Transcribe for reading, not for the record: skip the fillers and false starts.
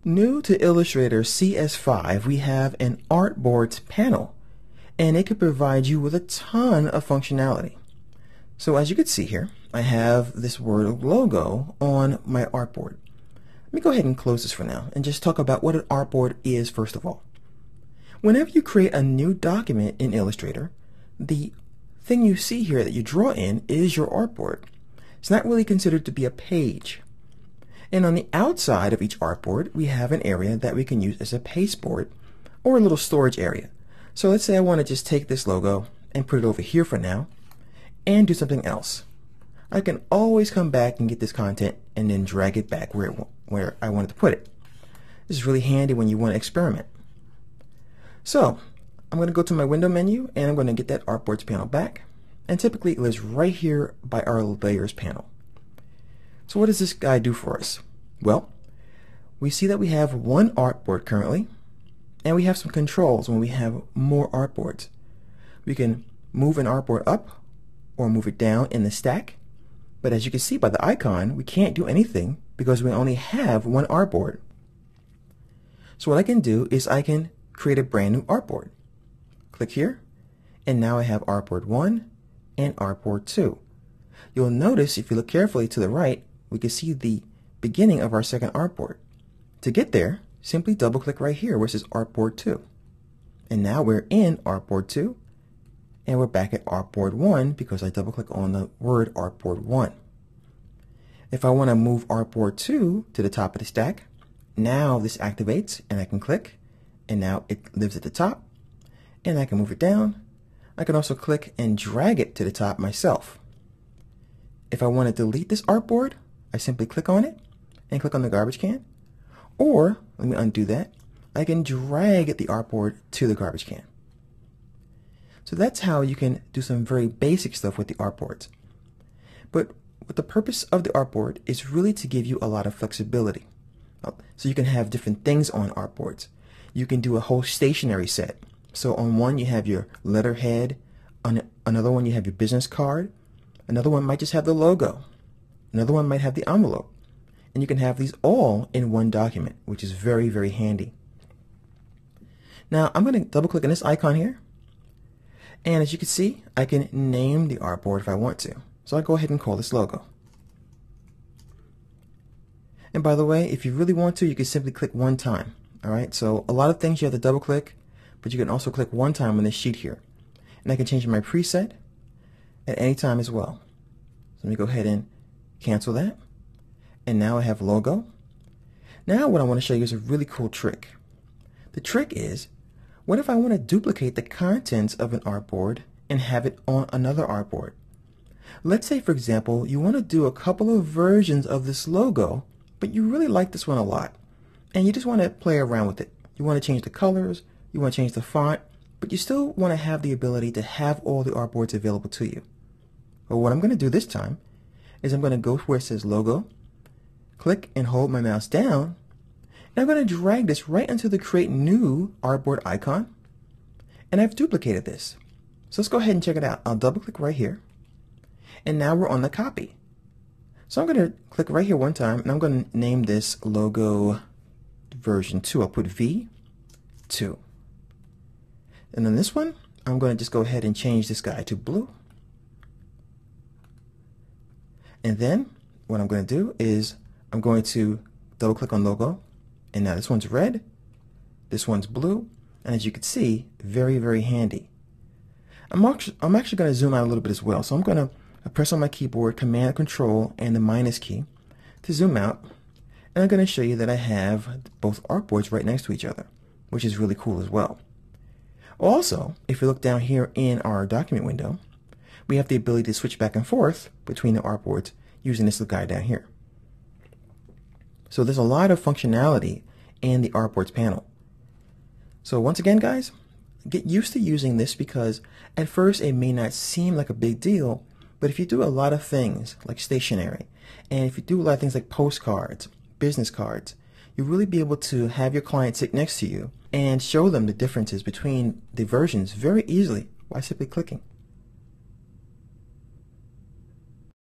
New to Illustrator CS5, we have an Artboards panel, and it could provide you with a ton of functionality. So as you can see here, I have this word logo on my artboard. Let me go ahead and close this for now and just talk about what an artboard is first of all. Whenever you create a new document in Illustrator, the thing you see here that you draw in is your artboard. It's not really considered to be a page. And on the outside of each artboard, we have an area that we can use as a pasteboard or a little storage area. So let's say I want to just take this logo and put it over here for now and do something else. I can always come back and get this content and then drag it back where I wanted to put it. This is really handy when you want to experiment. So I'm going to go to my window menu and I'm going to get that Artboards panel back. And typically it lives right here by our layers panel. So what does this guy do for us? Well, we see that we have one artboard currently, and we have some controls when we have more artboards. We can move an artboard up or move it down in the stack, but as you can see by the icon, we can't do anything because we only have one artboard. So what I can do is I can create a brand new artboard. Click here, and now I have artboard 1 and artboard 2. You'll notice if you look carefully to the right, we can see the beginning of our second artboard. To get there, simply double click right here where it says Artboard 2. And now we're in Artboard 2 and we're back at Artboard 1 because I double click on the word Artboard 1. If I want to move Artboard 2 to the top of the stack, now this activates and I can click and now it lives at the top and I can move it down. I can also click and drag it to the top myself. If I want to delete this artboard, I simply click on it and click on the garbage can. Or, let me undo that, I can drag the artboard to the garbage can. So that's how you can do some very basic stuff with the artboards. But what the purpose of the artboard is really to give you a lot of flexibility. So you can have different things on artboards. You can do a whole stationery set. So on one you have your letterhead, on another one you have your business card, another one might just have the logo. Another one might have the envelope. And you can have these all in one document, which is very, very handy. Now I'm going to double click on this icon here. And as you can see, I can name the artboard if I want to. So I'll go ahead and call this logo. And by the way, if you really want to, you can simply click one time. Alright, so a lot of things you have to double click, but you can also click one time on this sheet here. And I can change my preset at any time as well. So let me go ahead and cancel that. And now I have logo. Now what I want to show you is a really cool trick. The trick is, what if I want to duplicate the contents of an artboard and have it on another artboard? Let's say, for example, you want to do a couple of versions of this logo, but you really like this one a lot. And you just want to play around with it. You want to change the colors, you want to change the font, but you still want to have the ability to have all the artboards available to you. Well, what I'm going to do this time is I'm going to go where it says logo, click and hold my mouse down, and I'm going to drag this right into the create new artboard icon, and I've duplicated this. So let's go ahead and check it out. I'll double click right here, and now we're on the copy. So I'm going to click right here one time, and I'm going to name this logo version 2. I'll put V2. And then this one, I'm going to just go ahead and change this guy to blue. And then what I'm going to do is I'm going to double click on logo, and now this one's red, this one's blue, and as you can see, very, very handy. I'm actually going to zoom out a little bit as well. So I'm going to press on my keyboard Command, Control, and the minus key to zoom out, and I'm going to show you that I have both artboards right next to each other, which is really cool as well. Also, if you look down here in our document window, we have the ability to switch back and forth between the artboards using this little guy down here. So there's a lot of functionality in the Artboards panel. So once again, guys, get used to using this because at first it may not seem like a big deal, but if you do a lot of things like stationery, and if you do a lot of things like postcards, business cards, you'll really be able to have your client sit next to you and show them the differences between the versions very easily by simply clicking.